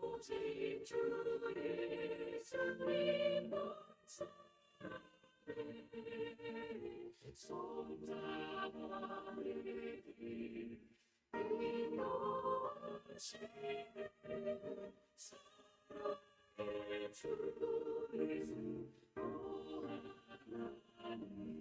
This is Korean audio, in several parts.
오직 주 예수님만 사랑해 손잡아내길 인도하시네 사랑의 주 예수 오 하나님.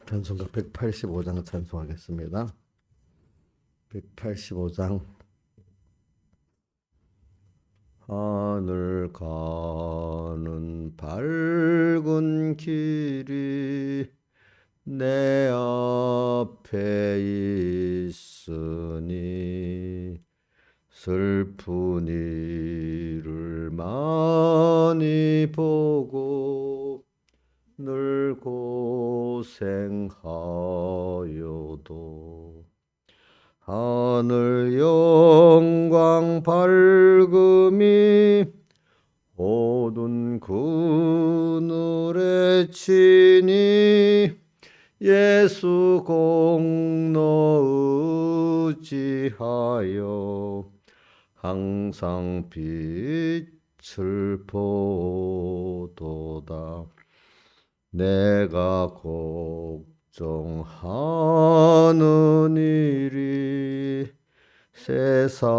찬송가 185장 찬송하겠습니다. 185장. 하늘 가는 밝은 길이 내 앞에 있으니 슬픈 일을 많이 보고 늘 고생하여도 하늘 영광 밝음이 어두운 그늘에 치니 예수 공로 의지하여 항상 빛을 보도다. 내가 걱정하는 일이 세상에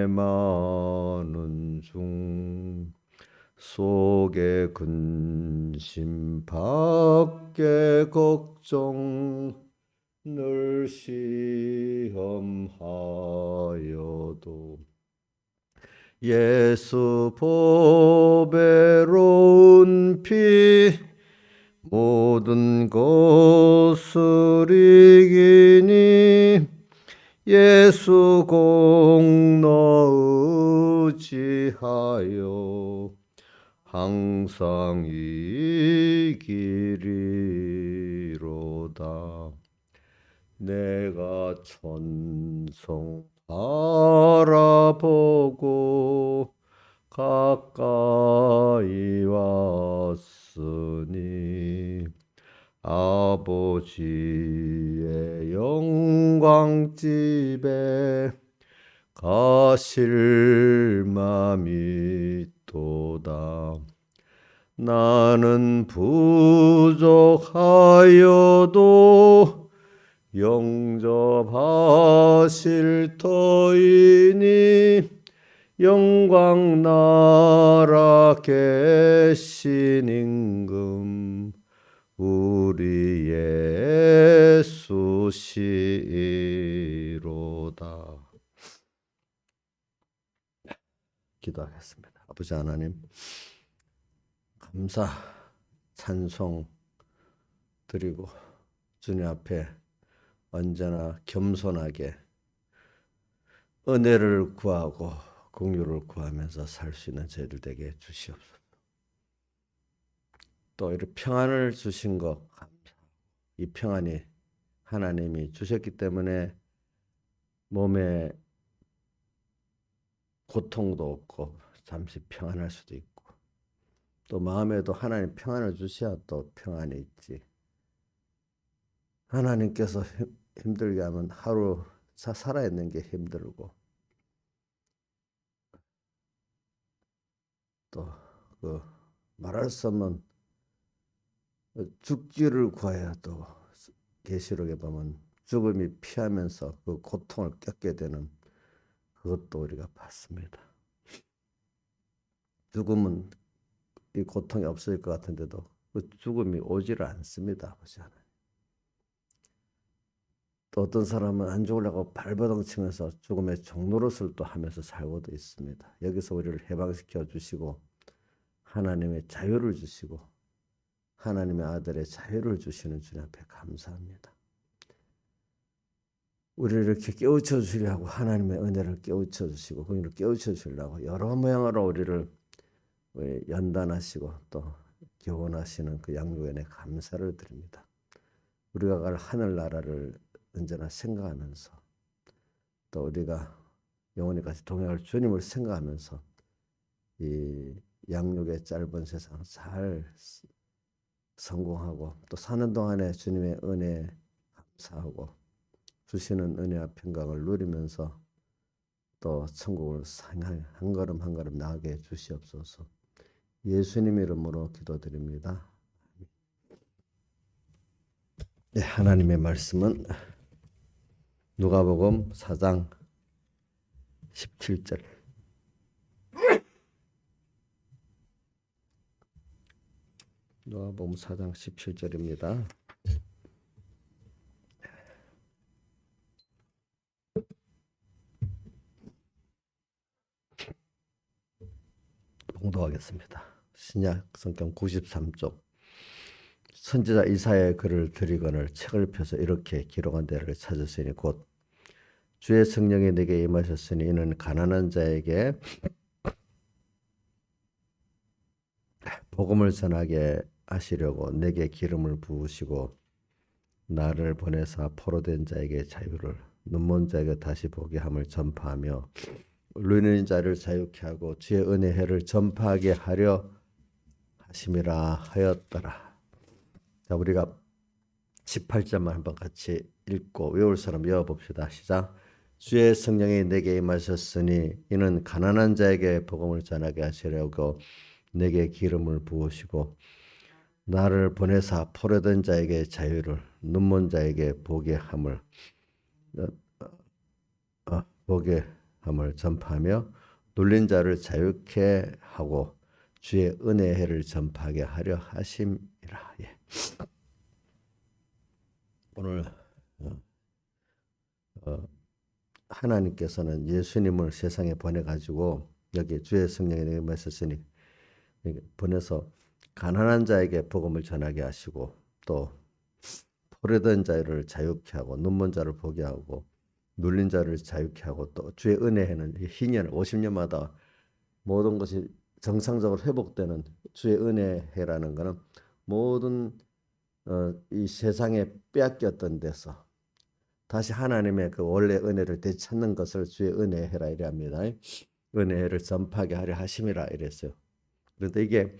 많은 중 속에 근심 밖에 걱정 늘 시험하여도 예수 보배로운 피 모든 것을 이기니 예수 공로 의지하여 항상 이기리로다. 내가 천성 바라보고 가까이 왔으니 아버지의 영광집에 가실 맘이 도다. 나는 부족하여도 영접하실 터이니 영광 나라 계신 임금 우리 예수시로다. 기도하겠습니다. 아버지 하나님, 감사 찬송 드리고 주님 앞에 언제나 겸손하게 은혜를 구하고 긍휼을 구하면서 살 수 있는 저희들 되게 주시옵소서. 또 이렇게 평안을 주신 것 감사하고 이 평안이 하나님이 주셨기 때문에 몸에 고통도 없고 잠시 평안할 수도 있고, 또 마음에도 하나님 평안을 주셔야 또 평안이 있지. 하나님께서 힘들게 하면 하루 살아있는 게 힘들고, 또 그 말할 수 없는 죽기를 구하여, 또 계시록에 보면 죽음이 피하면서 그 고통을 겪게 되는 그것도 우리가 봤습니다. 죽음은 이 고통이 없을 것 같은데도 그 죽음이 오지를 않습니다. 아버지 하나님. 또 어떤 사람은 안 죽으려고 발버둥 치면서 죽음의 종노릇을 또 하면서 살고도 있습니다. 여기서 우리를 해방시켜 주시고 하나님의 자유를 주시고 하나님의 아들의 자유를 주시는 주님 앞에 감사합니다. 우리를 이렇게 깨우쳐 주시려고 하나님의 은혜를 깨우쳐 주시고 그를 깨우쳐 주시려고 여러 모양으로 우리를 연단하시고 또 교훈하시는 그 양육에 감사를 드립니다. 우리가 갈 하늘나라를 언제나 생각하면서, 또 우리가 영원히 같이 동행할 주님을 생각하면서 이 양육의 짧은 세상 잘 성공하고, 또 사는 동안에 주님의 은혜에 감사하고 주시는 은혜와 평강을 누리면서 또 천국을 한 걸음 한 걸음 나아가게 해 주시옵소서. 예수님 이름으로 기도드립니다. 네, 하나님의 말씀은 누가복음 4장 17절. 누가복음 4장 17절입니다. 봉독하겠습니다. 신약 성경 93쪽. 선지자 이사야의 글을 드리거늘 책을 펴서 이렇게 기록한 데를 찾으시니 곧 주의 성령이 내게 임하셨으니 이는 가난한 자에게 복음을 전하게 하시려고 내게 기름을 부으시고 나를 보내사 포로된 자에게 자유를, 눈먼 자에게 다시 보게 함을 전파하며 눌린 자를 자유케 하고 주의 은혜 해를 전파하게 하려 하심이라 하였더라. 자, 우리가 18절만 한번 같이 읽고 외울 사람 외워봅시다. 시작. 주의 성령이 내게 임하셨으니 이는 가난한 자에게 복음을 전하게 하시려고 내게 기름을 부으시고 나를 보내사 포로된 자에게 자유를, 눈먼 자에게 보게 함을 전파하며 눌린 자를 자유케 하고 주의 은혜의 해를 전파하게 하려 하심이라. 예. 오늘 하나님께서는 예수님을 세상에 보내가지고 여기 주의 성령이 내게 임하셨으니 보내서 가난한 자에게 복음을 전하게 하시고 또 포로된 자를 자유케 하고 눈먼 자를 보게 하고 눌린 자를 자유케 하고 또 주의 은혜에는 희년 50년마다 모든 것이 정상적으로 회복되는 주의 은혜라는 것은 모든 이 세상에 빼앗겼던 데서 다시 하나님의 그 원래 은혜를 되찾는 것을 주의 은혜해라 이래 합니다. 은혜를 전파하게 하려 하심이라 이랬어요. 그런데 이게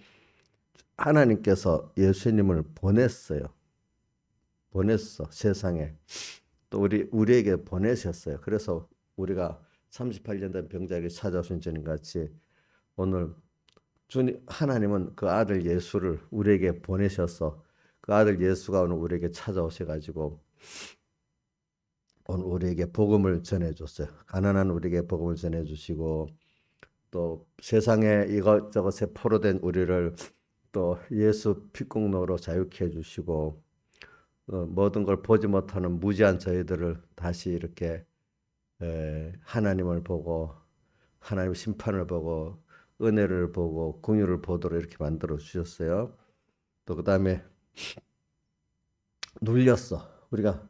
하나님께서 예수님을 보냈어요. 보냈어 세상에. 또 우리에게 보내셨어요. 그래서 우리가 38년 된 병자에게 찾아오신 주님 같이 오늘 주님 하나님은 그 아들 예수를 우리에게 보내셔서 그 아들 예수가 오늘 우리에게 찾아오셔가지고 오늘 우리에게 복음을 전해줬어요. 가난한 우리에게 복음을 전해주시고 또 세상에 이것저것에 포로된 우리를 또 예수 피공로로 자유케 해주시고 모든 걸 보지 못하는 무지한 저희들을 다시 이렇게 하나님을 보고 하나님 심판을 보고 은혜를 보고 긍휼을 보도록 이렇게 만들어 주셨어요. 또 그다음에 눌렸어. 우리가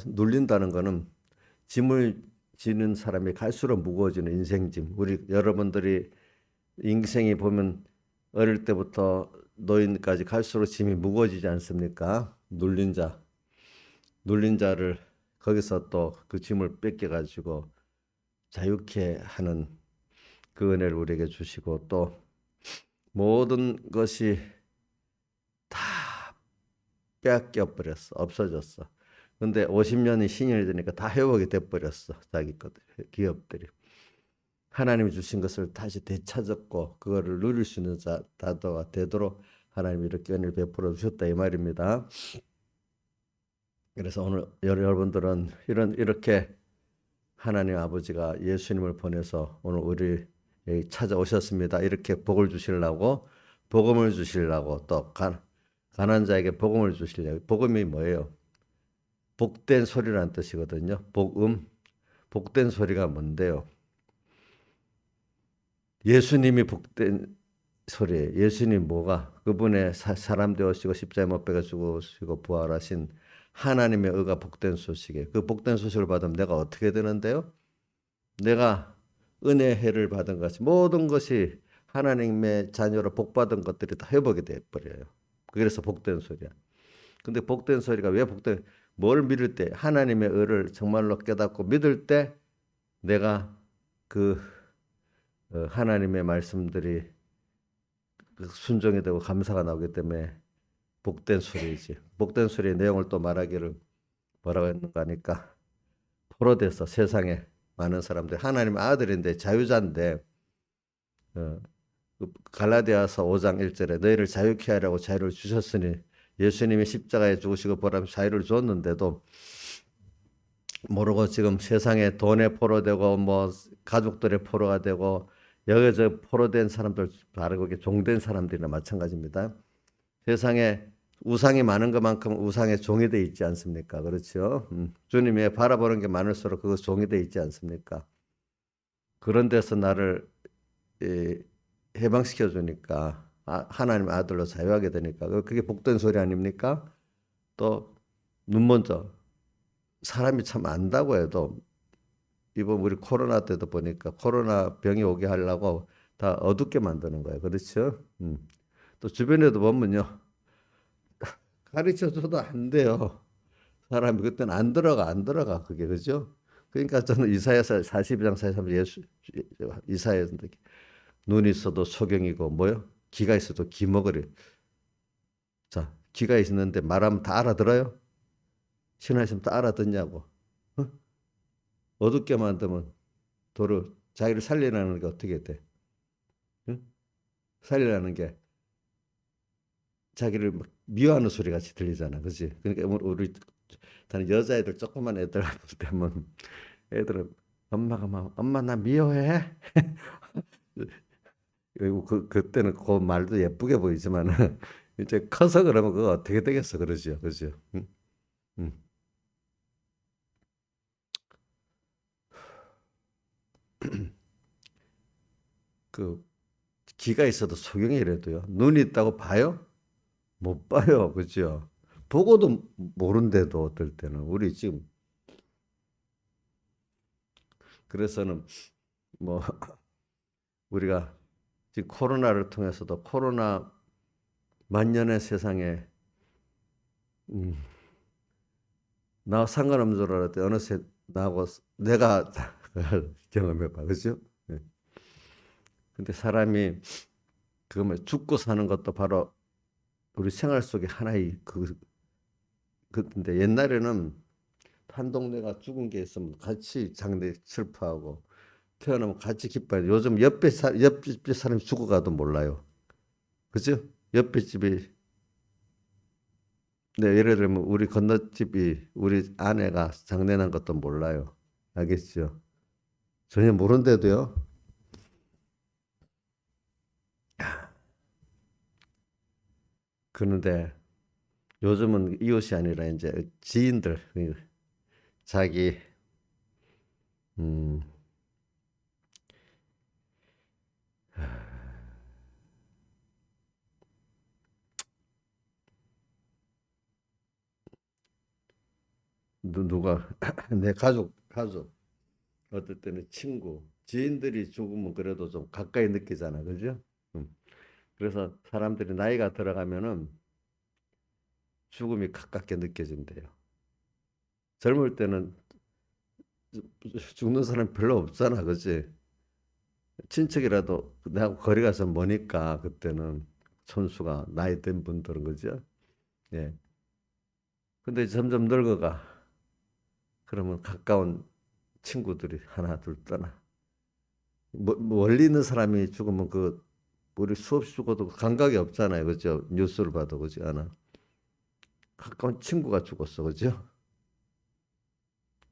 눌린다는 거는 짐을 지는 사람이 갈수록 무거워지는 인생짐. 우리 여러분들이 인생이 보면 어릴 때부터 노인까지 갈수록 짐이 무거워지지 않습니까? 눌린 자. 눌린 자를 거기서 또 그 짐을 뺏겨가지고 자유케 하는 그 은혜를 우리에게 주시고 또 모든 것이 다 빼앗겨 버렸어. 없어졌어. 근데 50년이 신년이 되니까 다 회복이 돼 버렸어. 자기 것들 기업들이. 하나님이 주신 것을 다시 되찾았고 그거를 누릴 수 있는 자가 되도록 하나님이 이렇게 은혜를 베풀어 주셨다 이 말입니다. 그래서 오늘 여러분들은 이렇게 하나님 아버지가 예수님을 보내서 오늘 우리 찾아오셨습니다. 이렇게 복을 주시려고 복음을 주시려고 또 가난한 자에게 복음을 주시려고. 복음이 뭐예요? 복된 소리라는 뜻이거든요. 복음, 복된 소리가 뭔데요? 예수님이 복된 소리예요. 예수님 뭐가? 그분의 사람 되어시고 십자가에 못 박혀 죽으시고 부활하신 하나님의 의가 복된 소식이에요. 그 복된 소식을 받으면 내가 어떻게 되는데요? 내가 은혜를 받은 것이 모든 것이 하나님의 자녀로 복받은 것들이 다 회복이 돼 버려요. 그래서 복된 소리야. 근데 복된 소리가 왜 복된? 뭘 믿을 때 하나님의 의를 정말로 깨닫고 믿을 때 내가 그 하나님의 말씀들이 순종이 되고 감사가 나오기 때문에 복된 소리이지. 복된 소리의 내용을 또 말하기를 뭐라고 했는가 하니까 포로돼서 세상에 많은 사람들 하나님의 아들인데 자유자인데 갈라디아서 5장 1절에 너희를 자유케 하려고 자유를 주셨으니 예수님이 십자가에 죽으시고 보람에서 자유를 줬는데도 모르고 지금 세상에 돈에 포로되고 뭐 가족들의 포로가 되고 여기저 포로된 사람들 바로 그게 종된 사람들이나 마찬가지입니다. 세상에 우상이 많은 것만큼 우상의 종이 돼 있지 않습니까? 그렇죠? 주님의 바라보는 게 많을수록 그거 종이 돼 있지 않습니까? 그런 데서 나를 해방시켜 주니까 하나님 아들로 자유하게 되니까 그게 복된 소리 아닙니까? 또 눈 먼저 사람이 참 안다고 해도 이번 우리 코로나 때도 보니까 코로나 병이 오게 하려고 다 어둡게 만드는 거예요. 그렇죠? 또 주변에도 보면요. 가르쳐 줘도 안 돼요. 사람이 그때는 안 들어가 그게 그죠? 그러니까 저는 이사야서 42장 43절 이사야서 눈이 있어도 소경이고 뭐요? 귀가 있어도 귀머거리. 자, 귀가 있는데 말하면 다 알아들어요? 신하 있으면 다 알아듣냐고. 어? 어둡게 만들면 도로 자기를 살리라는 게 어떻게 돼? 응? 살리라는 게 자기를 막 미워하는 소리 같이 들리잖아. 그렇지? 그러니까 우리 다른 여자애들 조그만 애들 볼 때면 애들은 엄마가 막 엄마 나 미워해. 그리고 그때는 그 말도 예쁘게 보이지만은 이제 커서 그러면 그거 어떻게 되겠어 그러죠. 그죠? 응? 응. 그 귀가 있어도 소경이라도요. 눈이 있다고 봐요? 못 봐요. 그죠? 보고도 모른대도 어떨 때는 우리 지금 그래서는 뭐 우리가 지금 코로나를 통해서도 코로나 만년의 세상에 음, 나 상관없는 줄 알았더니 어느새 나하고 내가 경험해봐. 그죠? 예. 근데 사람이 그러면 죽고 사는 것도 바로 우리 생활 속에 하나의 근데 옛날에는 한 동네가 죽은 게 있으면 같이 장례 슬퍼하고 태어나면 같이 기뻐요. 요즘 옆집 사람이 죽어가도 몰라요. 그죠? 옆에 집이 네, 예를 들면 우리 건너집이 우리 아내가 장례난 것도 몰라요. 알겠죠? 전혀 모른대도요. 그런데 요즘은 이웃이 아니라 이제 지인들 자기 음, 누가 내 가족 어떨 때는 친구 지인들이 죽으면 그래도 좀 가까이 느끼잖아, 그죠? 음. 그래서 사람들이 나이가 들어가면은 죽음이 가깝게 느껴진대요. 젊을 때는 죽는 사람 별로 없잖아, 그지? 친척이라도 내하고 거리가 좀 머니까 그때는 촌수가 나이 든 분들은 그죠? 예. 근데 점점 늙어가. 그러면 가까운 친구들이 하나 둘 떠나. 멀리 있는 사람이 죽으면 그 우리 수없이 죽어도 감각이 없잖아요, 그죠? 뉴스를 봐도 그지 않아? 가까운 친구가 죽었어, 그죠?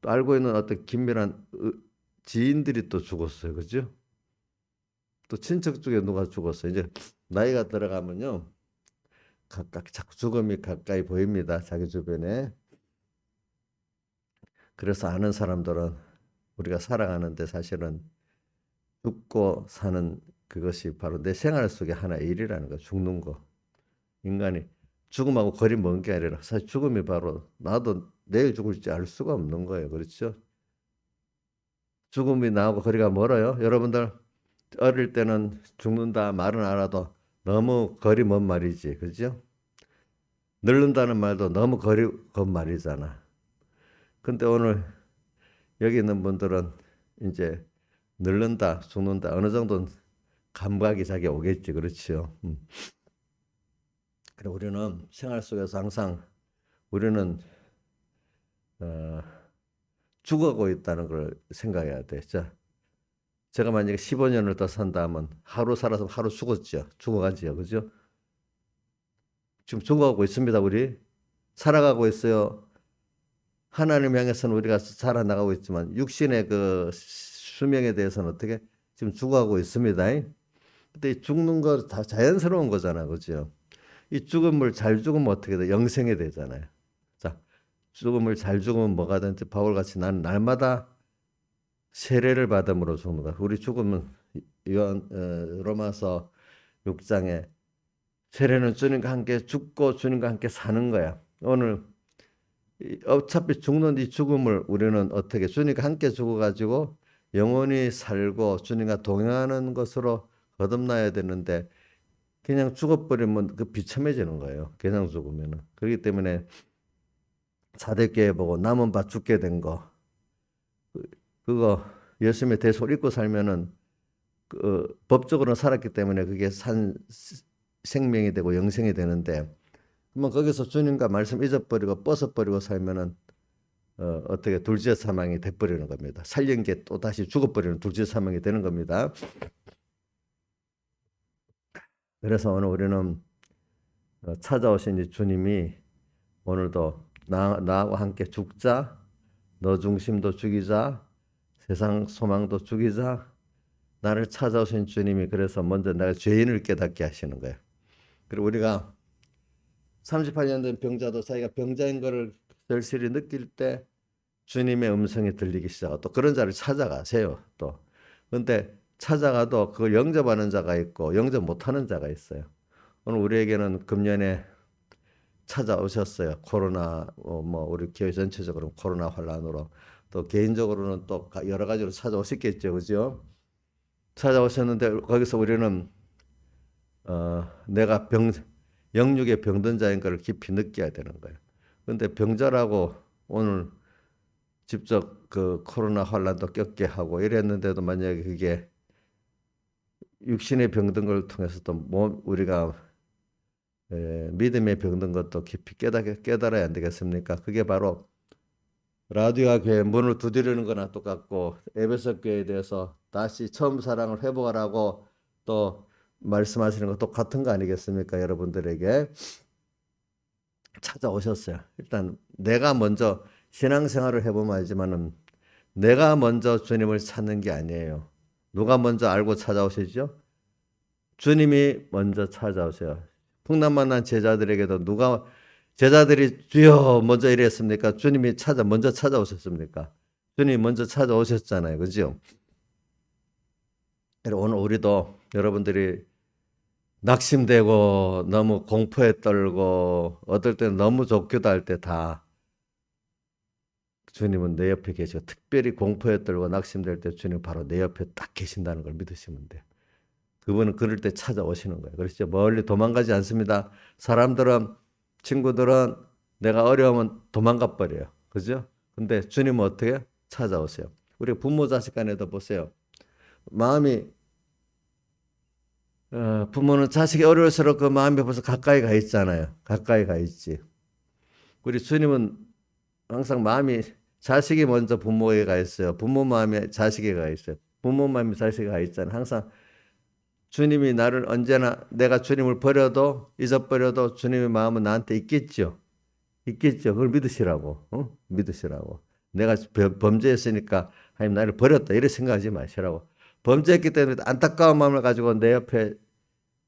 또 알고 있는 어떤 긴밀한 지인들이 또 죽었어요, 그죠? 또 친척 중에 누가 죽었어요. 이제 나이가 들어가면요, 각각 자꾸 죽음이 가까이 보입니다, 자기 주변에. 그래서 아는 사람들은 우리가 살아가는데 사실은 죽고 사는 그것이 바로 내 생활 속의 하나의 일이라는 거, 죽는 거. 인간이 죽음하고 거리 먼 게 아니라 사실 죽음이 바로 나도 내일 죽을지 알 수가 없는 거예요. 그렇죠? 죽음이 나하고 거리가 멀어요. 여러분들 어릴 때는 죽는다 말은 알아도 너무 거리 먼 말이지. 그죠? 늙는다는 말도 너무 거리 먼 말이잖아. 근데 오늘 여기 있는 분들은 이제 늙는다, 죽는다 어느 정도는 감각이 자기 오겠지. 그렇지요. 그래 우리는 생활 속에서 항상 우리는 어, 죽어가고 있다는 걸 생각해야 돼. 자, 제가 만약에 15년을 더 산다면 하루 살아서 하루 죽었죠. 죽어가지요. 그죠? 지금 죽어가고 있습니다. 우리 살아가고 있어요. 하나님 향해서는 우리가 살아나가고 있지만 육신의 그 수명에 대해서는 어떻게 지금 죽어가고 있습니다. 근데 죽는 거 다 자연스러운 거잖아. 그죠? 이 죽음을 잘 죽으면 어떻게 돼? 영생이 되잖아요. 자, 죽음을 잘 죽으면 뭐가 되는지 바울같이 나는 날마다 세례를 받음으로 죽는 거야. 우리 죽음은 로마서 6장에 세례는 주님과 함께 죽고 주님과 함께 사는 거야. 오늘 어차피 죽는 이 죽음을 우리는 어떻게 주님과 함께 죽어가지고 영원히 살고 주님과 동행하는 것으로 거듭나야 되는데 그냥 죽어버리면 그 비참해지는 거예요. 그냥 죽으면은. 그렇기 때문에 사대교회 보고 남은 바 죽게 된 거. 그거 예수님의 대속을 잊고 살면은 법적으로는 살았기 때문에 그게 산 생명이 되고 영생이 되는데 그러면 거기서 주님과 말씀 잊어버리고 뻗어버리고 살면은 어떻게 둘째 사망이 돼버리는 겁니다. 살린 게 또 다시 죽어버리는 둘째 사망이 되는 겁니다. 그래서 오늘 우리는 찾아오신 이 주님이 오늘도 나하고 함께 죽자, 너 중심도 죽이자, 세상 소망도 죽이자. 나를 찾아오신 주님이 그래서 먼저 내가 죄인을 깨닫게 하시는 거예요. 그리고 우리가 38년 된 병자도 자기가 병자인 것을 절실히 느낄 때 주님의 음성이 들리기 시작하고 또 그런 자를 찾아가세요. 또 근데 찾아가도 그걸 영접하는 자가 있고 영접 못하는 자가 있어요. 오늘 우리에게는 금년에 찾아오셨어요. 코로나 뭐 우리 교회 전체적으로 코로나 환란으로 또 개인적으로는 또 여러 가지로 찾아오셨겠죠, 그죠? 찾아오셨는데 거기서 우리는 내가 영육의 병든 자인 것을 깊이 느껴야 되는 거예요. 근데 병자라고 오늘 직접 그 코로나 환란도 겪게 하고 이랬는데도 만약에 그게 육신의 병든 걸 통해서 또 우리가 믿음의 병든 것도 깊이 깨달아야 안 되겠습니까? 그게 바로 라디오와 교회 문을 두드리는 거나 똑같고 에베소 교회에 대해서 다시 처음 사랑을 회복하라고 또 말씀하시는 거 똑같은 거 아니겠습니까? 여러분들에게 찾아오셨어요. 일단 내가 먼저 신앙생활을 해보면 알지만은 내가 먼저 주님을 찾는 게 아니에요. 누가 먼저 알고 찾아오시죠? 주님이 먼저 찾아오세요. 풍랑 만난 제자들에게도 누가 제자들이 주여 먼저 이랬습니까? 주님이 먼저 찾아오셨습니까? 주님이 먼저 찾아오셨잖아요. 그죠? 오늘 우리도 여러분들이 낙심되고 너무 공포에 떨고 어떨 때는 너무 좋기도 할 때 다 주님은 내 옆에 계시고 특별히 공포에 떨고 낙심될 때 주님 바로 내 옆에 딱 계신다는 걸 믿으시면 돼요. 그분은 그럴 때 찾아오시는 거예요. 그렇죠? 멀리 도망가지 않습니다. 사람들은 친구들은 내가 어려우면 도망가 버려요. 그죠? 근데 주님은 어떻게 찾아오세요? 우리 부모 자식 간에도 보세요. 마음이 부모는 자식이 어려울수록 그 마음이 벌써 가까이 가 있잖아요. 가까이 가 있지. 우리 주님은 항상 마음이 자식이 먼저 부모에게 가 있어요. 부모 마음이 자식에게 가 있어요. 부모 마음이 자식에게 가 있잖아요. 항상 주님이 나를 언제나 내가 주님을 버려도 잊어버려도 주님의 마음은 나한테 있겠죠. 있겠죠. 그걸 믿으시라고. 믿으시라고. 내가 범죄했으니까 하나님 나를 버렸다. 이렇게 생각하지 마시라고. 범죄했기 때문에 안타까운 마음을 가지고 내 옆에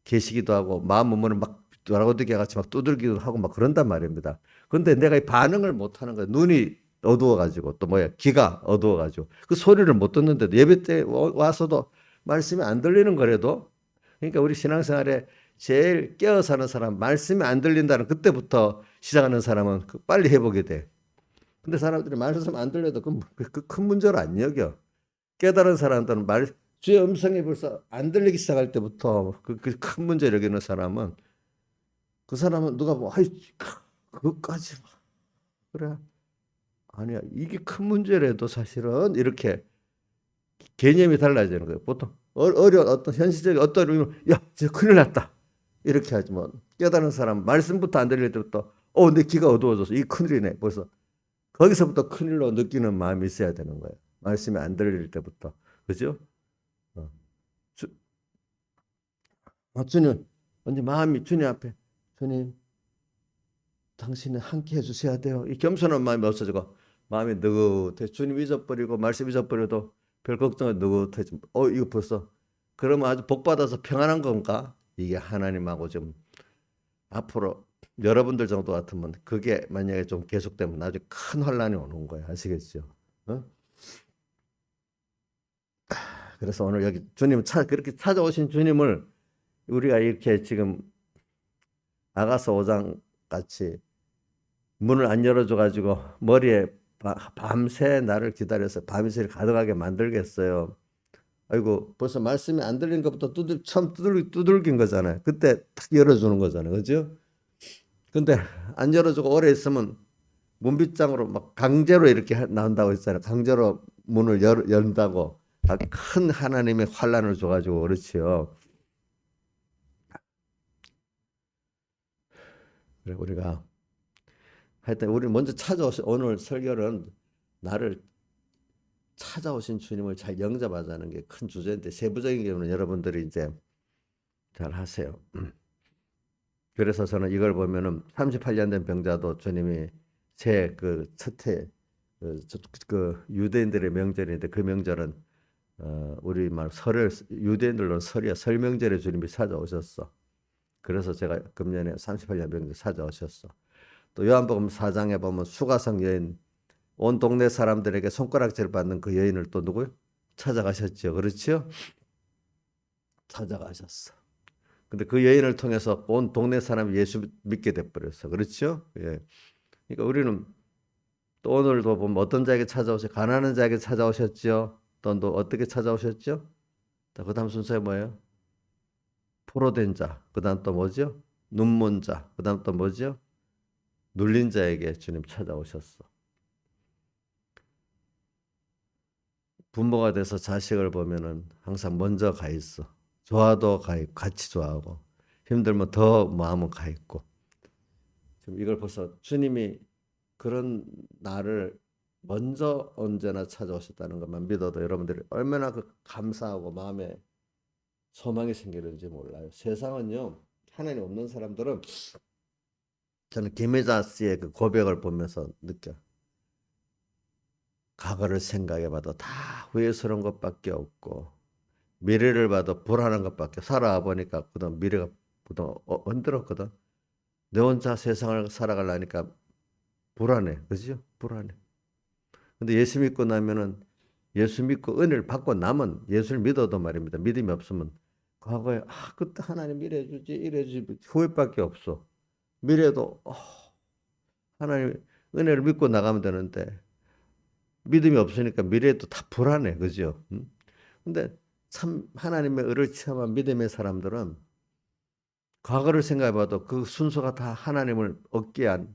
계시기도 하고 마음 문을 막 돌아오듯이 같이 막 두들기도 하고 막 그런단 말입니다. 그런데 내가 이 반응을 못 하는 거야. 눈이 어두워가지고 또 뭐야 귀가 어두워가지고 그 소리를 못 듣는데도 예배 때 와서도 말씀이 안 들리는 거래도 그러니까 우리 신앙생활에 제일 깨어 사는 사람 말씀이 안 들린다는 그때부터 시작하는 사람은 빨리 회복이 돼. 근데 사람들이 말씀 안 들려도 그 큰 문제로 안 여겨. 깨달은 사람들은 주의 음성이 벌써 안 들리기 시작할 때부터 그 큰 문제를 여기는 사람은 그 사람은 누가 뭐 아이 그것까지 그래 아니야 이게 큰 문제라도 사실은 이렇게 개념이 달라지는 거예요. 보통 어려운 어떤 현실적인 어떤 의미로 야 진짜 큰일 났다 이렇게 하지만 깨달은 사람 말씀부터 안 들릴 때부터 내 귀가 어두워져서 이 큰일이네 벌써 거기서부터 큰일로 느끼는 마음이 있어야 되는 거예요. 말씀이 안 들릴 때부터 그죠? 주, 주님 언제 마음이 주님 앞에 주님 당신은 함께 해주셔야 돼요. 이 겸손한 마음이 없어지고 마음이 느긋해. 주님 잊어버리고 말씀 잊어버려도 별 걱정을 느긋해지. 이거 벌써 그러면 아주 복 받아서 평안한 건가? 이게 하나님하고 좀 앞으로 여러분들 정도 같으면 그게 만약에 좀 계속되면 나중에 큰 혼란이 오는 거예요. 아시겠죠? 어? 그래서 오늘 여기 주님 그렇게 찾아오신 주님을 우리가 이렇게 지금 아가서 5장 같이 문을 안 열어줘 가지고 머리에 밤새 나를 기다려서 밤새 가득하게 만들겠어요. 아이고 벌써 말씀이 안 들린 것부터 처음 두들긴 거잖아요. 그때 탁 열어주는 거잖아요. 그죠? 근데 안 열어주고 오래 있으면 문빗장으로 막 강제로 이렇게 나온다고 했잖아요. 강제로 문을 연다고 큰 하나님의 환란을 줘가지고 그렇지요. 그래 우리가 하여튼 우리 먼저 오늘 설교는 나를 찾아오신 주님을 잘 영접하자는 게 큰 주제인데 세부적인 경우는 여러분들이 이제 잘 하세요. 그래서 저는 이걸 보면은 38년 된 병자도 주님이 첫해 유대인들의 명절인데 그 명절은 우리말 설을 유대인들로는 설이야. 설 명절에 주님이 찾아오셨어. 그래서 제가 금년에 38년 병자 찾아오셨어. 또 요한복음 4장에 보면 수가성 여인 온 동네 사람들에게 손가락질 받는 그 여인을 또 누구요? 찾아가셨죠. 그렇죠? 찾아가셨어. 근데 그 여인을 통해서 온 동네 사람이 예수 믿게 돼버렸어. 그렇죠? 예. 그러니까 우리는 또 오늘도 보면 어떤 자에게 가난한 자에게 찾아오셨죠. 또 어떻게 찾아오셨죠? 그 다음 순서에 뭐예요? 포로된 자. 그 다음 또 뭐죠? 눈먼 자. 그 다음 또 뭐죠? 눌린 자에게 주님 찾아오셨어. 부모가 돼서 자식을 보면은 항상 먼저 가 있어. 좋아도 가 있고, 같이 좋아하고, 힘들면 더 마음은 가 있고. 지금 이걸 벌써 주님이 그런 나를 먼저 언제나 찾아오셨다는 것만 믿어도 여러분들이 얼마나 그 감사하고 마음에 소망이 생기는지 몰라요. 세상은요, 하나님 없는 사람들은 저는 김혜자 씨의 그 고백을 보면서 느껴. 과거를 생각해봐도 다 후회스러운 것밖에 없고 미래를 봐도 불안한 것밖에 살아와 보니까 그동안 미래가 그동안 힘들었거든. 내 혼자 세상을 살아가려니까 불안해. 그죠? 불안해. 근데 예수 믿고 나면은 예수 믿고 은혜를 받고 나면 예수를 믿어도 말입니다. 믿음이 없으면 과거에 그때 하나님 이래 주지 이래 주지 후회밖에 없어. 미래도 하나님 은혜를 믿고 나가면 되는데 믿음이 없으니까 미래도 다 불안해. 그죠? 근데 참 하나님의 의를 체험한 믿음의 사람들은 과거를 생각해 봐도 그 순서가 다 하나님을 얻게 한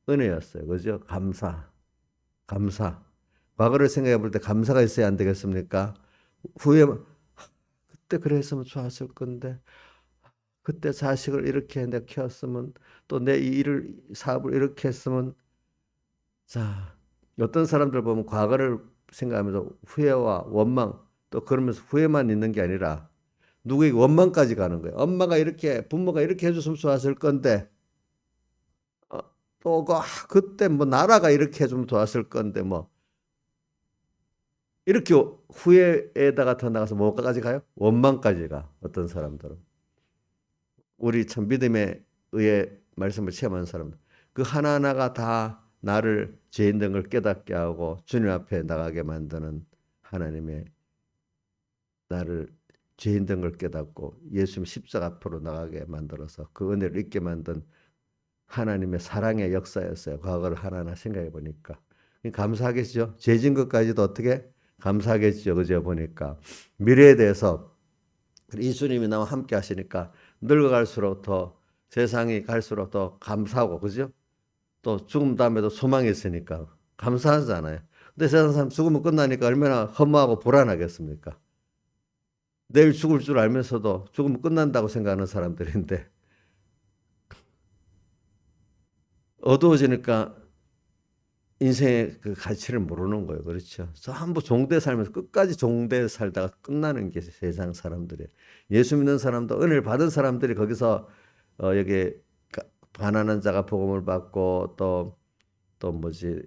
은혜였어요. 그죠? 감사. 감사. 과거를 생각해 볼 때 감사가 있어야 안 되겠습니까? 후회, 그때 그랬으면 좋았을 건데, 그때 자식을 이렇게 내가 키웠으면, 또 내 이 일을, 사업을 이렇게 했으면, 자, 어떤 사람들 보면 과거를 생각하면서 후회와 원망, 또 그러면서 후회만 있는 게 아니라, 누구에게 원망까지 가는 거예요. 엄마가 이렇게, 부모가 이렇게 해줬으면 좋았을 건데, 어, 또, 그때 뭐 나라가 이렇게 해주면 좋았을 건데, 뭐, 이렇게 후회에다가 더 나가서 뭐까지 가요? 원망까지 가. 어떤 사람들은. 우리 참 믿음에 의해 말씀을 체험하는 사람들. 그 하나하나가 다 나를 죄인 된 걸 깨닫게 하고 주님 앞에 나가게 만드는 하나님의 나를 죄인 된 걸 깨닫고 예수님 십자가 앞으로 나가게 만들어서 그 은혜를 잊게 만든 하나님의 사랑의 역사였어요. 과거를 하나하나 생각해 보니까. 감사하겠죠. 죄진 것까지도 어떻게 감사하겠죠. 그죠? 보니까. 미래에 대해서 예수님이 나와 함께 하시니까 늙어갈수록 더 세상이 갈수록 더 감사하고, 그죠? 또 죽음 다음에도 소망이 있으니까 감사하잖아요. 근데 세상 사람 죽으면 끝나니까 얼마나 허무하고 불안하겠습니까? 내일 죽을 줄 알면서도 죽으면 끝난다고 생각하는 사람들인데 어두워지니까 인생의 그 가치를 모르는 거예요. 그렇죠. 전부 종대 살면서 끝까지 종대 살다가 끝나는 게 세상 사람들이에요. 예수 믿는 사람도 은혜를 받은 사람들이 거기서 여기 가난한 자가 복음을 받고 또 뭐지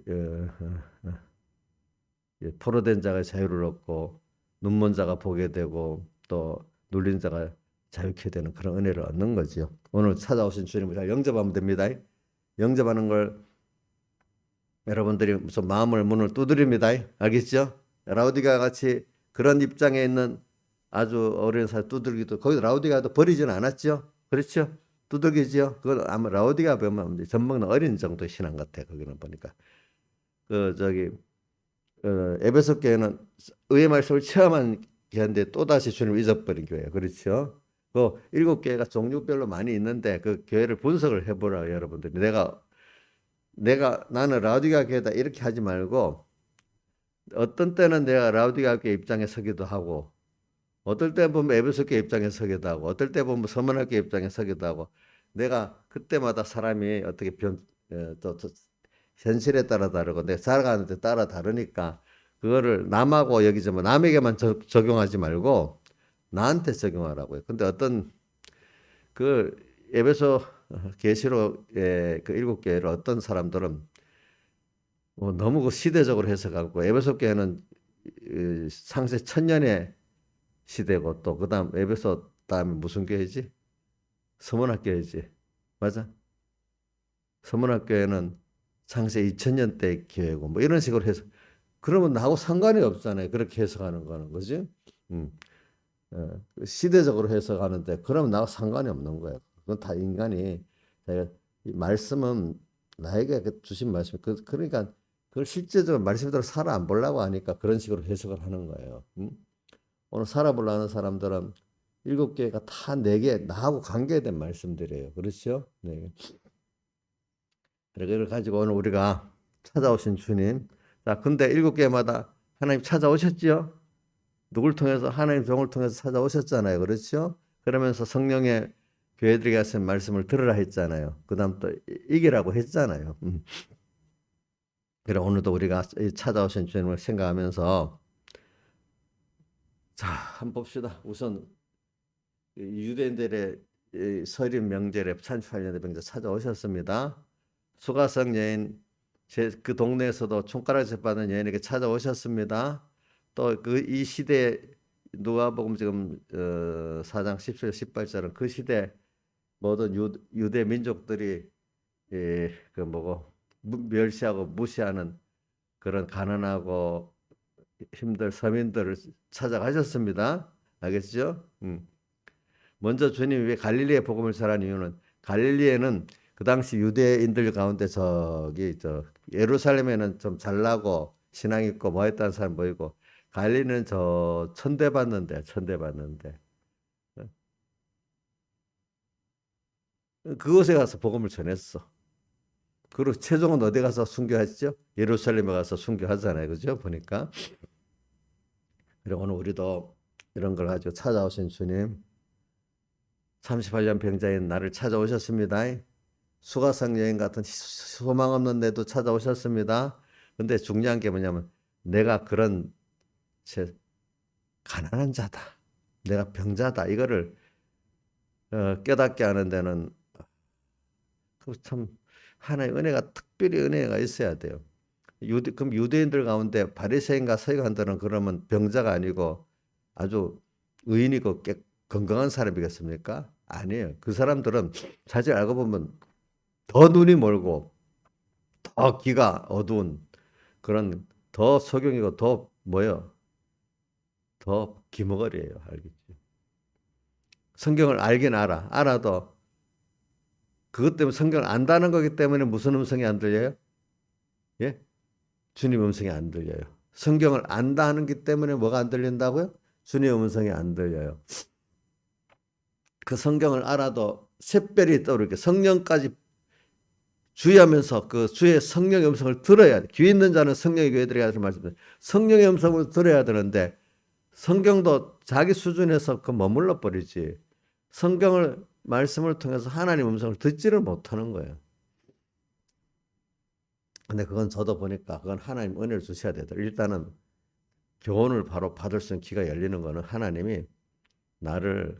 포로된 자가 자유를 얻고 눈먼 자가 보게 되고 또 눌린 자가 자유케 되는 그런 은혜를 얻는 거죠. 오늘 찾아오신 주님을 잘 영접하면 됩니다. 영접하는 걸 여러분들이 무슨 마음을 문을 두드립니다. 알겠죠? 라우디가 같이 그런 입장에 있는 아주 어린 사람 두들기도 거기 라우디가도 버리지는 않았죠. 그렇죠? 두들기지요. 그건 아마 라우디가 보면 젖먹는 어린 정도 신앙 같아. 거기는 보니까 그 저기 에베소 교회는 의의 말씀을 체험한 교회인데 또 다시 주님을 잊어버린 교회예요. 그렇죠? 그 일곱 교회가 종류별로 많이 있는데 그 교회를 분석을 해보라 여러분들이 나는 라우디가 교회다 이렇게 하지 말고 어떤 때는 내가 라우디가 교회 입장에 서기도 하고 어떨 때 보면 에베소 교회 입장에 서기도 하고 어떨 때 보면 서문학 교회 입장에 서기도 하고 내가 그때마다 사람이 어떻게 또 현실에 따라 다르고 내가 살아가는 데 따라 다르니까 그거를 남하고 여기지만 남에게만 적용하지 말고 나한테 적용하라고요. 근데 어떤 그 에베소 계시록의 그 일곱 교회를 어떤 사람들은 너무 그 시대적으로 해석하고 에베소 교회는 상세 1000년의 시대고 또 그다음 에베소 다음에 무슨 교회지? 서문학 교회지. 맞아? 서문학 교회는 상세 2000년대 교회고 뭐 이런 식으로 해서 그러면 나하고 상관이 없잖아요. 그렇게 해석하는 거는 그지? 음. 시대적으로 해석하는데 그러면 나하고 상관이 없는 거예요. 그건 다 인간이 제가 이 말씀은 나에게 주신 말씀 그러니까 그걸 실제적으로 말씀대로 살아 안 보려고 하니까 그런 식으로 해석을 하는 거예요. 오늘 살아보려는 하 사람들은 일곱 개가 다 내게 나하고 관계된 말씀들이에요. 그렇죠? 네. 그걸 가지고 오늘 우리가 찾아오신 주님. 자, 근데 일곱 개마다 하나님 찾아오셨지요? 누굴 통해서 하나님 종을 통해서 찾아오셨잖아요. 그렇죠? 그러면서 성령의 교회들에게 하신 말씀을 들으라 했잖아요. 그다음 또 이기라고 했잖아요. 그래 오늘도 우리가 찾아오신 주님을 생각하면서 자, 한번 봅시다. 우선 유대인들의 설임 명절에 38년의 병자 찾아오셨습니다. 수가성 여인 그 동네에서도 총가락 재받는 여인에게 찾아오셨습니다. 또 그 이 시대 누가복음 지금 4장 17절 18절은 그 시대 모든 유대 민족들이 그 뭐고 멸시하고 무시하는 그런 가난하고 힘들 서민들을 찾아가셨습니다. 알겠죠? 먼저 주님이 왜 갈릴리에 복음을 전한 이유는 갈릴리에는 그 당시 유대인들 가운데 예루살렘에는 좀 잘나고 신앙 있고 뭐 했다는 사람 보이고 갈릴리는 천대받는데 그곳에 가서 복음을 전했어. 그리고 최종은 어디 가서 순교하시죠? 예루살렘에 가서 순교하잖아요. 그죠? 보니까. 그리고 오늘 우리도 이런 걸 가지고 찾아오신 주님, 38년 병자인 나를 찾아오셨습니다. 수가성 여인 같은 소망 없는 내도 찾아오셨습니다. 근데 중요한 게 뭐냐면 내가 그런 가난한 자다. 내가 병자다. 이거를 깨닫게 하는 데는 참 하나의 은혜가 특별히 은혜가 있어야 돼요. 그럼 유대인들 가운데 바리새인과 서기관들은 그러면 병자가 아니고 아주 의인이고 건강한 사람이겠습니까? 아니에요. 그 사람들은 사실 알고 보면 더 눈이 멀고 더 귀가 어두운 그런 더 소경이고 더 뭐예요? 더 기머거리예요. 알겠지? 성경을 알긴 알아도 그것 때문에 성경을 안다는 거기 때문에 무슨 음성이 안 들려요? 예? 주님 음성이 안 들려요. 성경을 안다는 기 때문에 뭐가 안 들린다고요? 주님 음성이 안 들려요. 그 성경을 알아도 샛별이 떠오르게 성령까지 주의하면서 그 주의 성령의 음성을 들어야 돼. 귀 있는 자는 성령의 귀에 들어야 될 말씀입니다. 성령의 음성을 들어야 되는데 성경도 자기 수준에서 그 머물러 버리지. 성경을 말씀을 통해서 하나님 음성을 듣지를 못하는 거예요. 근데 그건 저도 보니까 그건 하나님 은혜를 주셔야 돼요. 일단은 교훈을 바로 받을 수 있는 귀가 열리는 거는 하나님이 나를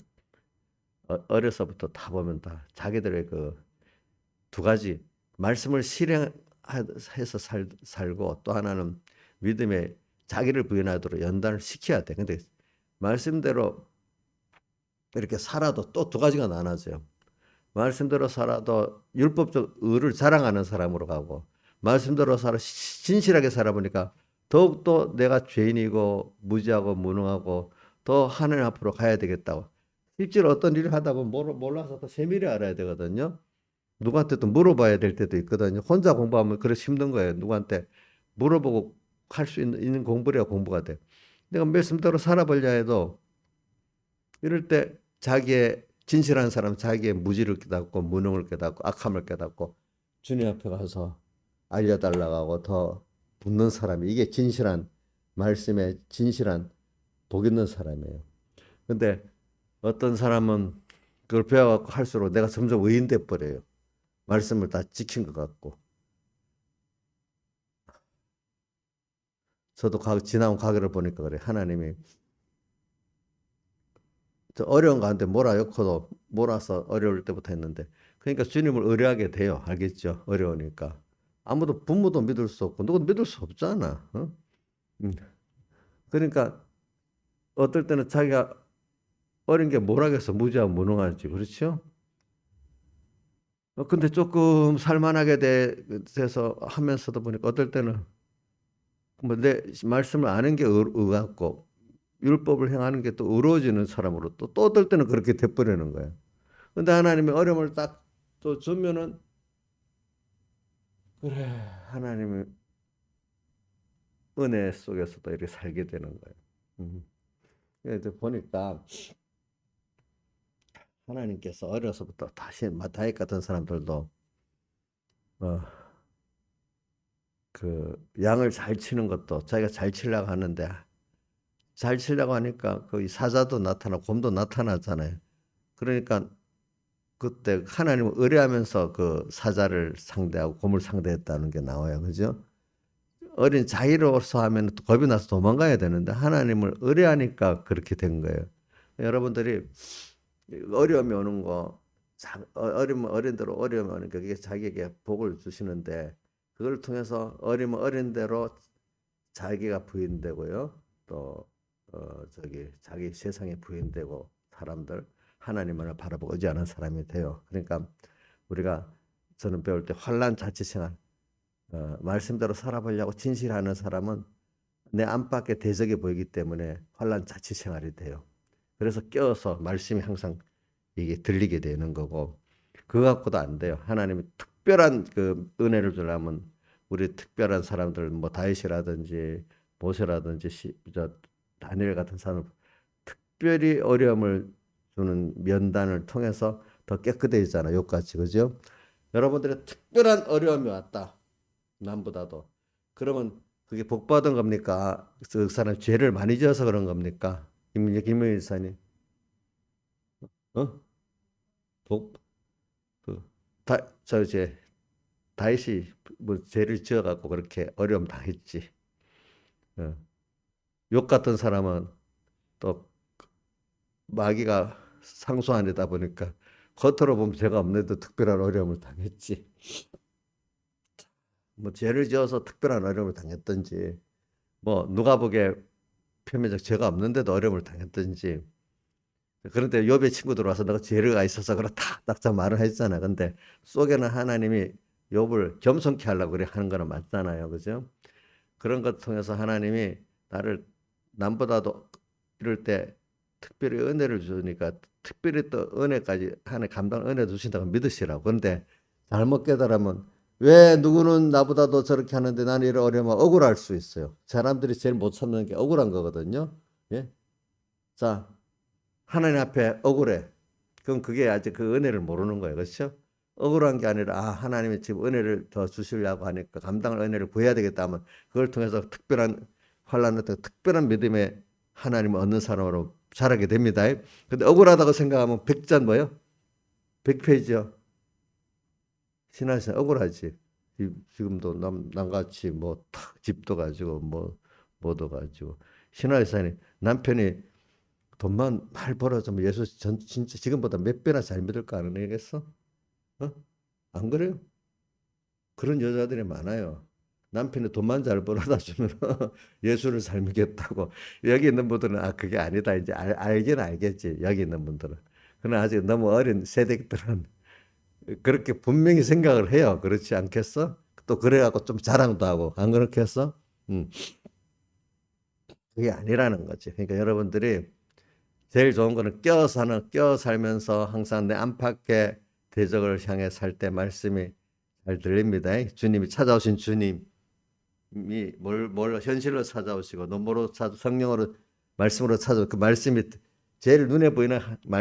어려서부터 다 보면 다 자기들의 그 두 가지 말씀을 실행해서 살고 또 하나는 믿음에 자기를 부인하도록 연단을 시켜야 돼. 근데 말씀대로 이렇게 살아도 또 두 가지가 나눠져요. 말씀대로 살아도 율법적 의를 자랑하는 사람으로 가고 말씀대로 살아 진실하게 살아보니까 더욱더 내가 죄인이고 무지하고 무능하고 더 하늘 앞으로 가야 되겠다고. 실제로 어떤 일을 하다 보면 몰라서 더 세밀히 알아야 되거든요. 누구한테 또 물어봐야 될 때도 있거든요. 혼자 공부하면 그래 힘든 거예요. 누구한테 물어보고 할 수 있는 공부래야 공부가 돼. 내가 말씀대로 살아보려 해도 이럴 때 자기의 진실한 사람 자기의 무지를 깨닫고 무능을 깨닫고 악함을 깨닫고 주님 앞에 가서 알려달라고 하고 더 붙는 사람이 이게 진실한 말씀에 진실한 복 있는 사람이에요. 근데 어떤 사람은 그걸 배워갖고 할수록 내가 점점 의인돼 버려요. 말씀을 다 지킨 것 같고. 저도 지나온 과거를 보니까 그래. 하나님이 저 어려운 가운데 몰아넣고도 몰아서 어려울 때부터 했는데 그러니까 주님을 의뢰하게 돼요. 알겠죠? 어려우니까. 아무도 부모도 믿을 수 없고 누구도 믿을 수 없잖아. 어? 그러니까 어떨 때는 자기가 어린 게 뭐라겠어. 무지하고 무능하지. 그렇죠? 근데 조금 살만하게 돼서 하면서도 보니까 어떨 때는 뭐 내 말씀을 아는 게 의같고 율법을 행하는 게 또 의로워지는 사람으로 또 어떨 때는 그렇게 돼버리는 거예요. 근데 하나님이 어려움을 딱 또 주면은 그래 하나님의 은혜 속에서도 이렇게 살게 되는 거예요. 그래서 보니까 하나님께서 어려서부터 다시 마타이 같은 사람들도 어, 그 양을 잘 치는 것도 자기가 잘 치려고 하는데 잘 치려고 하니까 그 사자도 나타나고 곰도 나타나잖아요. 그러니까 그때 하나님을 의뢰하면서 그 사자를 상대하고 곰을 상대했다는 게 나와요. 그죠? 어린 자기로서 하면 또 겁이 나서 도망가야 되는데 하나님을 의뢰하니까 그렇게 된 거예요. 여러분들이 어려움이 오는 거 어린 대로 어려움이 오는 게 그게 자기에게 복을 주시는데 그걸 통해서 어리면 어린 대로 자기가 부인되고요. 또 자기 세상에 부인되고 사람들 하나님을 바라보고 의지하는 사람이 돼요. 그러니까 우리가 저는 배울 때 환난 자취생활 말씀대로 살아보려고 진실하는 사람은 내 안팎에 대적이 보이기 때문에 환난 자취생활이 돼요. 그래서 껴서 말씀이 항상 이게 들리게 되는 거고 그거 갖고도 안 돼요. 하나님이 특별한 그 은혜를 주려면 우리 특별한 사람들 뭐 다윗이라든지 모세라든지 다니엘 같은 사람 특별히 어려움을 주는 면단을 통해서 더 깨끗해지잖아요. 욕같이 그죠? 여러분들의 특별한 어려움이 왔다. 남보다도. 그러면 그게 복 받은 겁니까? 그 사람 죄를 많이 지어서 그런 겁니까? 김명희 사님. 어? 복, 이제 다윗이 뭐 죄를 지어갖고 그렇게 어려움 당했지. 어. 욕 같은 사람은 또 마귀가 상소한 데다 보니까 겉으로 보면 죄가 없는데도 특별한 어려움을 당했지. 뭐 죄를 지어서 특별한 어려움을 당했든지, 뭐 누가 보기에 표면적 죄가 없는데도 어려움을 당했든지. 그런데 욥의 친구들 와서 너가 죄가 있어서 그렇다 딱딱 말을 했잖아. 근데 속에는 하나님이 욥을 겸손케 하려고 그래 하는 거는 맞잖아요, 그죠? 그런 것 통해서 하나님이 나를 남보다도 이럴 때 특별히 은혜를 주니까 특별히 또 은혜까지 하나님 감당 은혜 주신다고 믿으시라고. 그런데 잘못 깨달으면 왜 누구는 나보다도 저렇게 하는데 나는 이런 어려우면 억울할 수 있어요. 사람들이 제일 못 참는 게 억울한 거거든요. 예? 자, 하나님 앞에 억울해. 그럼 그게 아직 그 은혜를 모르는 거예요. 그렇죠? 억울한 게 아니라 하나님이 지금 은혜를 더 주시려고 하니까 감당할 은혜를 구해야 되겠다 하면 그걸 통해서 특별한 환란을 특별한 믿음의 하나님을 얻는 사람으로 자라게 됩니다. 근데 억울하다고 생각하면 백전 뭐요? 100페이지요. 신하신 억울하지. 지금도 남같이 뭐 집도 가지고 뭐도 가지고 신하사님 남편이 돈만 말 벌어주면 예수 진짜 지금보다 몇 배나 잘 믿을 거 아니겠어? 어? 안 그래요? 그런 여자들이 많아요. 남편이 돈만 잘 벌어다 주면 예수를 잘 믿겠다고. 여기 있는 분들은 그게 아니다. 이제 알긴 알겠지. 여기 있는 분들은. 그러나 아직 너무 어린 세대들은 그렇게 분명히 생각을 해요. 그렇지 않겠어? 또 그래갖고 좀 자랑도 하고. 안 그렇겠어? 그게 아니라는 거지. 그러니까 여러분들이 제일 좋은 거는 끼어 살면서 항상 내 안팎의 대적을 향해 살 때 말씀이 잘 들립니다. 주님이 찾아오신 주님이 뭘 현실로 찾아오시고 눈으로 성령으로 말씀으로 찾아오 그 말씀이 제일 눈에 보이는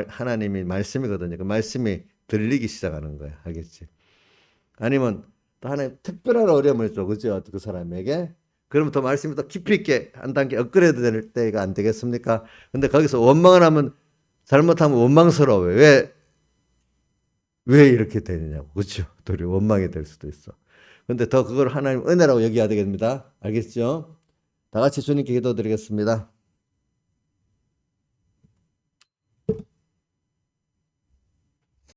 하나님이 말씀이거든요. 그 말씀이 들리기 시작하는 거야. 알겠지? 아니면 또 하나님 특별한 어려움을 줘. 그죠? 그 사람에게. 그러면 더 말씀이 더 깊이 있게 한 단계 업그레이드 될 때가 안 되겠습니까? 근데 거기서 원망을 하면 잘못하면 원망스러워요. 왜 이렇게 되느냐고. 그렇죠? 도리어 원망이 될 수도 있어. 근데 더 그걸 하나님 은혜라고 여겨야 되겠습니다. 알겠죠? 다 같이 주님께 기도드리겠습니다.